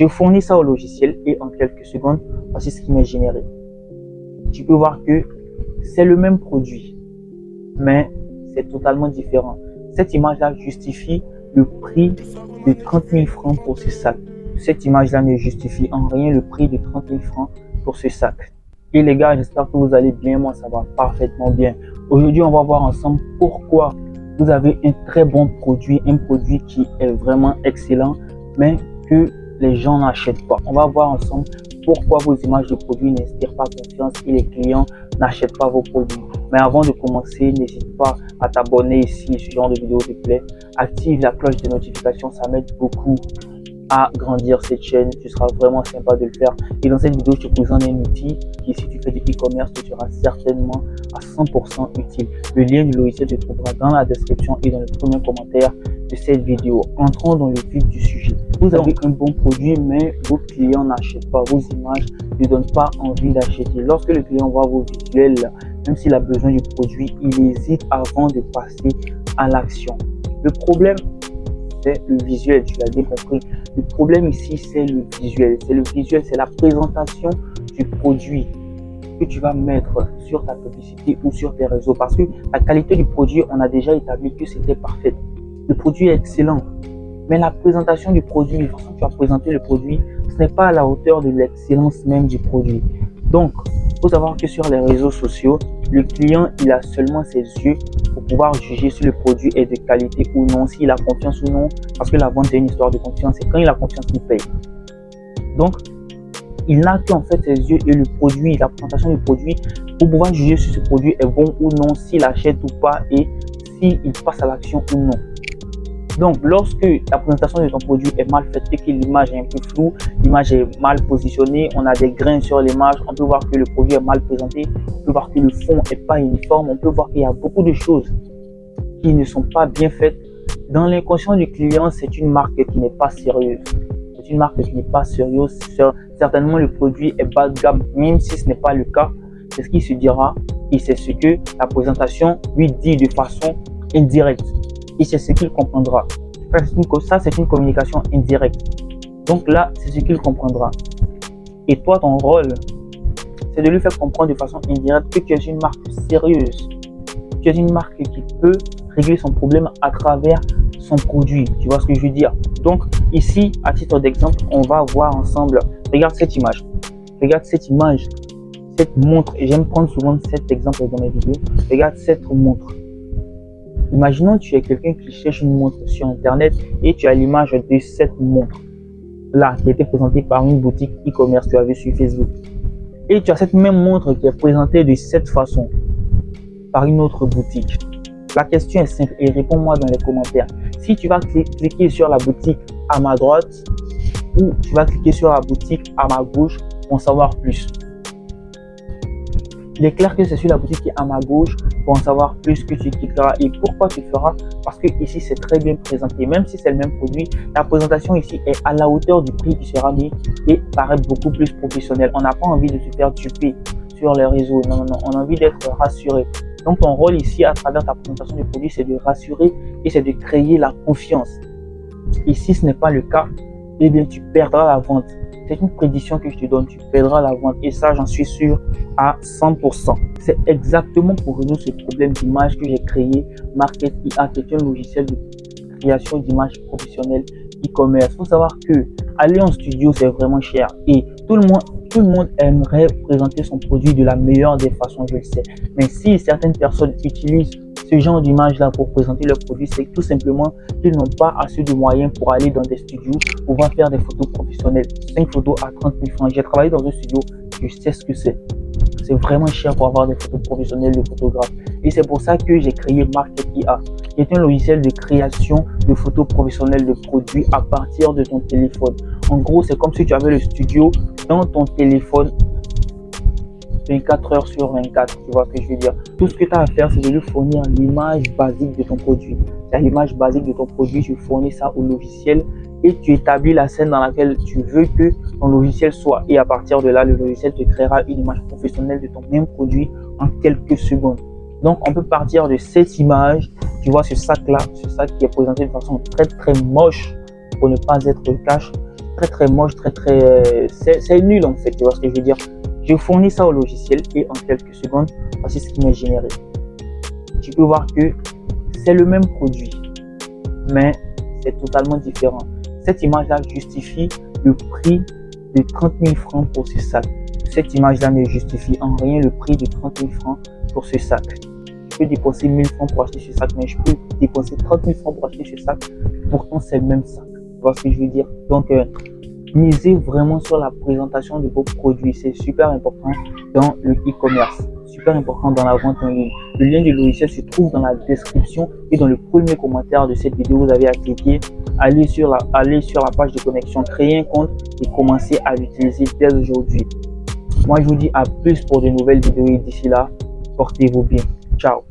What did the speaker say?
Je fournis ça au logiciel et en quelques secondes, voici ce qui m'est généré. Tu peux voir que c'est le même produit, mais c'est totalement différent. Cette image-là justifie le prix de 30 000 francs pour ce sac. Cette image-là ne justifie en rien le prix de 30 000 francs pour ce sac. Et les gars, j'espère que vous allez bien. Moi, ça va parfaitement bien. Aujourd'hui, on va voir ensemble pourquoi vous avez un très bon produit, un produit qui est vraiment excellent, mais que les gens n'achètent pas. On va voir ensemble pourquoi vos images de produits n'inspirent pas confiance et les clients n'achètent pas vos produits. Mais avant de commencer, n'hésite pas à t'abonner ici, ce genre de vidéo te plaît. Active la cloche de notification, ça m'aide beaucoup à grandir cette chaîne. Ce sera vraiment sympa de le faire. Et dans cette vidéo, je te présente un outil qui, si tu fais du e-commerce, te sera certainement à 100% utile. Le lien du logiciel se trouvera dans la description et dans le premier commentaire de cette vidéo. Entrons dans le vif du sujet. Vous avez un bon produit, mais vos clients n'achètent pas. Vos images ne donnent pas envie d'acheter. Lorsque le client voit vos visuels, même s'il a besoin du produit, il hésite avant de passer à l'action. Le problème, c'est le visuel, tu l'as bien compris. Le problème ici, c'est le visuel. C'est le visuel, c'est la présentation du produit que tu vas mettre sur ta publicité ou sur tes réseaux. Parce que la qualité du produit, on a déjà établi que c'était parfait. Le produit est excellent. Mais la présentation du produit, la façon dont tu as présenté le produit, ce n'est pas à la hauteur de l'excellence même du produit. Donc, il faut savoir que sur les réseaux sociaux, le client, il a seulement ses yeux pour pouvoir juger si le produit est de qualité ou non, s'il a confiance ou non, parce que la vente est une histoire de confiance et quand il a confiance, il paye. Donc, il n'a qu'en fait ses yeux et le produit, la présentation du produit pour pouvoir juger si ce produit est bon ou non, s'il achète ou pas et s'il passe à l'action ou non. Donc, lorsque la présentation de ton produit est mal faite et que l'image est un peu floue, l'image est mal positionnée, on a des grains sur l'image, on peut voir que le produit est mal présenté, on peut voir que le fond n'est pas uniforme, on peut voir qu'il y a beaucoup de choses qui ne sont pas bien faites. Dans l'inconscient du client, c'est une marque qui n'est pas sérieuse. C'est une marque qui n'est pas sérieuse. Certainement, le produit est bas de gamme, même si ce n'est pas le cas. C'est ce qu'il se dira et c'est ce que la présentation lui dit de façon indirecte. Et c'est ce qu'il comprendra. Ça, c'est une communication indirecte. Donc là, c'est ce qu'il comprendra. Et toi, ton rôle, c'est de lui faire comprendre de façon indirecte que tu es une marque sérieuse. Tu es une marque qui peut régler son problème à travers son produit. Tu vois ce que je veux dire? Donc ici, à titre d'exemple, on va voir ensemble. Regarde cette image. Regarde cette image. Cette montre. Et j'aime prendre souvent cet exemple dans mes vidéos. Regarde cette montre. Imaginons que tu es quelqu'un qui cherche une montre sur internet et tu as l'image de cette montre là qui a été présentée par une boutique e-commerce que tu as vu sur Facebook. Et tu as cette même montre qui est présentée de cette façon par une autre boutique. La question est simple et réponds-moi dans les commentaires. Si tu vas cliquer sur la boutique à ma droite ou tu vas cliquer sur la boutique à ma gauche pour en savoir plus. Il est clair que c'est sur la boutique qui est à ma gauche pour en savoir plus que tu cliqueras. Et pourquoi tu feras? Parce que ici c'est très bien présenté. Même si c'est le même produit, la présentation ici est à la hauteur du prix qui sera mis et paraît beaucoup plus professionnel. On n'a pas envie de se faire duper sur les réseaux. Non, on a envie d'être rassuré. Donc ton rôle ici à travers ta présentation du produit, c'est de rassurer et c'est de créer la confiance. Et si ce n'est pas le cas, eh bien tu perdras la vente. C'est une prédiction que je te donne, tu perdras la vente et ça j'en suis sûr à 100%. C'est exactement pour résoudre ce problème d'image que j'ai créé Market IA, qui est un logiciel de création d'images professionnelles e-commerce. Il faut savoir que aller en studio c'est vraiment cher et tout le monde aimerait présenter son produit de la meilleure des façons, je le sais. Mais si certaines personnes utilisent ce genre d'image là pour présenter leur produit, c'est tout simplement qu'ils n'ont pas assez de moyens pour aller dans des studios, pour pouvoir faire des photos professionnelles. 5 photos à 30 000 francs. J'ai travaillé dans un studio, je sais ce que c'est. C'est vraiment cher pour avoir des photos professionnelles de photographes. Et c'est pour ça que j'ai créé Market IA, qui est un logiciel de création de photos professionnelles de produits à partir de ton téléphone. En gros, c'est comme si tu avais le studio dans ton téléphone 24 heures sur 24, tu vois ce que je veux dire. Tout ce que tu as à faire, c'est de lui fournir l'image basique de ton produit. C'est l'image basique de ton produit, tu fournis ça au logiciel et tu établis la scène dans laquelle tu veux que ton logiciel soit. Et à partir de là, le logiciel te créera une image professionnelle de ton même produit en quelques secondes. Donc, on peut partir de cette image. Tu vois ce sac-là, ce sac qui est présenté de façon très moche pour ne pas être cash. très moche, c'est nul en fait, tu vois ce que je veux dire. Je fournis ça au logiciel et en quelques secondes, voici ce qui m'est généré. Tu peux voir que c'est le même produit, mais c'est totalement différent. Cette image-là justifie le prix de 30 000 francs pour ce sac. Cette image-là ne justifie en rien le prix de 30 000 francs pour ce sac. Je peux dépenser 1000 francs pour acheter ce sac, mais je peux dépenser 30 000 francs pour acheter ce sac. Pourtant, c'est le même sac. Tu vois ce que je veux dire? Donc, misez vraiment sur la présentation de vos produits. C'est super important dans le e-commerce, super important dans la vente en ligne. Le lien du logiciel se trouve dans la description et dans le premier commentaire de cette vidéo. Vous avez à cliquer, aller sur la page de connexion, créer un compte et commencer à l'utiliser dès aujourd'hui. Moi, je vous dis à plus pour de nouvelles vidéos et d'ici là, portez-vous bien. Ciao.